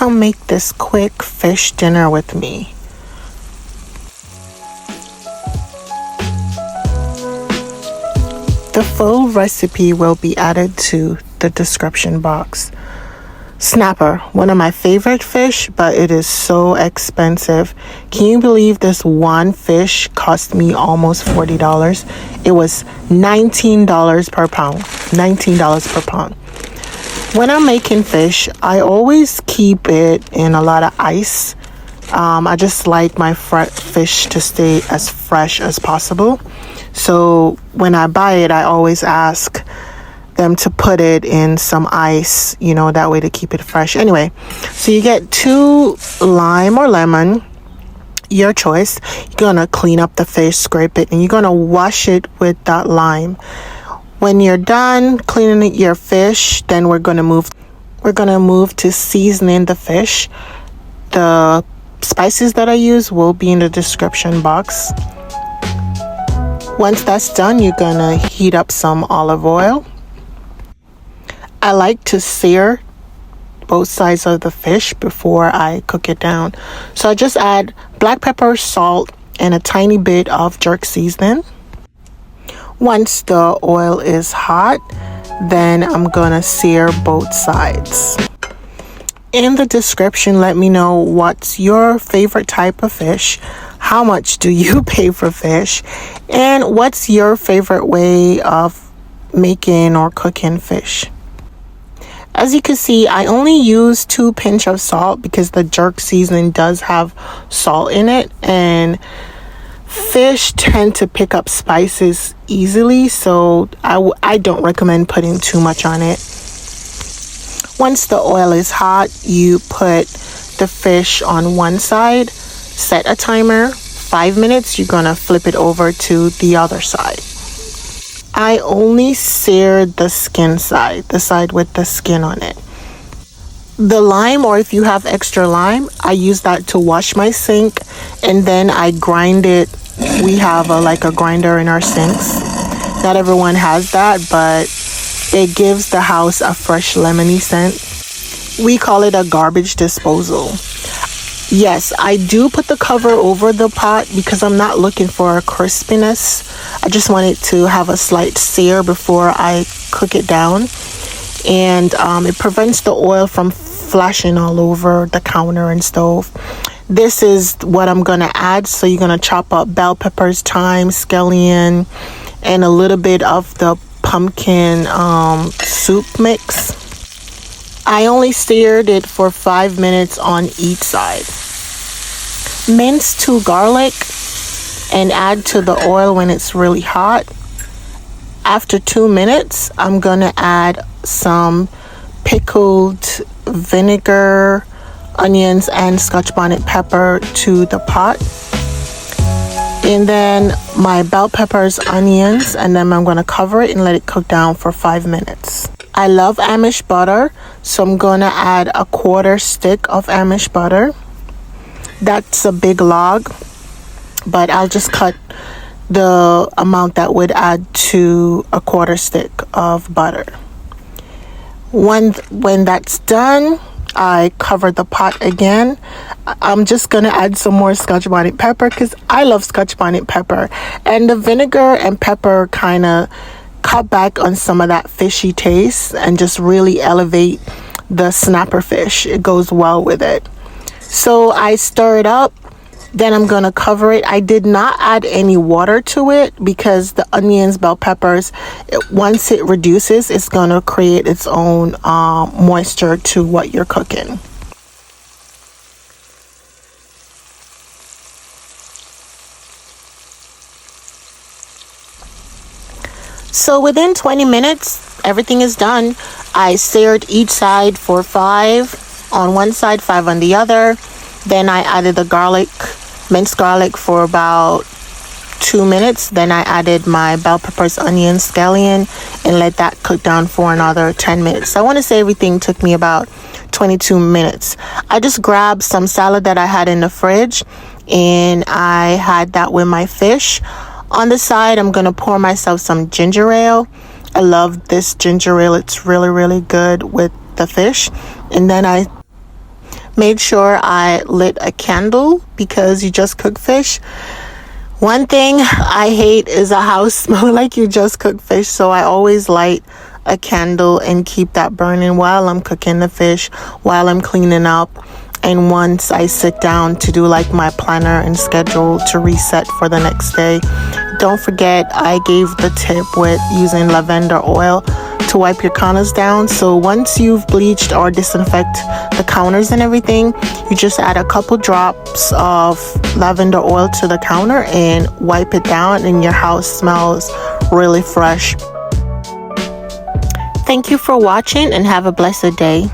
come make this quick fish dinner with me. The full recipe will be added to the description box. Snapper, one of my favorite fish, but it is so expensive. Can you believe this one fish cost me almost $40? It was $19 per pound. $19 per pound. When I'm making fish, I always keep it in a lot of ice. I just like my fish to stay as fresh as possible. So when I buy it, I always ask them to put it in some ice, that way to keep it fresh. Anyway, so you get 2 lime or lemon, your choice. You're gonna clean up the fish, scrape it, and you're gonna wash it with that lime. When you're done cleaning your fish, then we're gonna move to seasoning the fish. The spices that I use will be in the description box. Once that's done, you're gonna heat up some olive oil. I like to sear both sides of the fish before I cook it down. So I just add black pepper, salt, and a tiny bit of jerk seasoning. Once the oil is hot, then I'm gonna sear both sides. In the description, let me know what's your favorite type of fish, how much do you pay for fish, and what's your favorite way of making or cooking fish. As you can see, I only use 2 pinch of salt because the jerk seasoning does have salt in it, and fish tend to pick up spices easily, so I don't recommend putting too much on it. Once the oil is hot, you put the fish on one side, set a timer, 5 minutes, you're gonna flip it over to the other side. I only sear the skin side, the side with the skin on it. The lime, or if you have extra lime, I use that to wash my sink, and then I grind it. We have a grinder in our sinks. Not everyone has that, but it gives the house a fresh lemony scent. We call it a garbage disposal. Yes, I do put the cover over the pot because I'm not looking for a crispiness. I just want it to have a slight sear before I cook it down. And it prevents the oil from flashing all over the counter and stove. This is what I'm going to add. So you're going to chop up bell peppers, thyme, scallion, and a little bit of the pumpkin soup mix. I only seared it for 5 minutes on each side. Mince 2 garlic and add to the oil when it's really hot. After 2 minutes, I'm gonna add some pickled vinegar, onions, and Scotch bonnet pepper to the pot. And then my bell peppers, onions, and then I'm gonna cover it and let it cook down for 5 minutes. I love Amish butter, so I'm gonna add a 1/4 stick of Amish butter. That's a big log, but I'll just cut the amount that would add to a 1/4 stick of butter. When that's done, I cover the pot again. I'm just gonna add some more Scotch bonnet pepper because I love Scotch bonnet pepper, and the vinegar and pepper kind of cut back on some of that fishy taste and just really elevate the snapper fish. It goes well with it. So I stir it up, then I'm gonna cover it. I did not add any water to it because the onions, bell peppers, once it reduces, it's gonna create its own moisture to what you're cooking. So within 20 minutes, everything is done. I seared each side for 5 on one side, 5 on the other. Then I added the garlic, minced garlic, for about 2 minutes. Then I added my bell peppers, onions, scallion, and let that cook down for another 10 minutes. So I want to say everything took me about 22 minutes. I just grabbed some salad that I had in the fridge, and I had that with my fish. On the side, I'm going to pour myself some ginger ale. I love this ginger ale. It's really, really good with the fish. And then I Made sure I lit a candle because you just cook fish. One thing I hate is a house smelling like you just cooked fish, so I always light a candle and keep that burning while I'm cooking the fish, while I'm cleaning up, and once I sit down to do like my planner and schedule to reset for the next day. Don't forget, I gave the tip with using lavender oil to wipe your counters down. So once you've bleached or disinfect the counters and everything, you just add a couple drops of lavender oil to the counter and wipe it down, and your house smells really fresh. Thank you for watching and have a blessed day.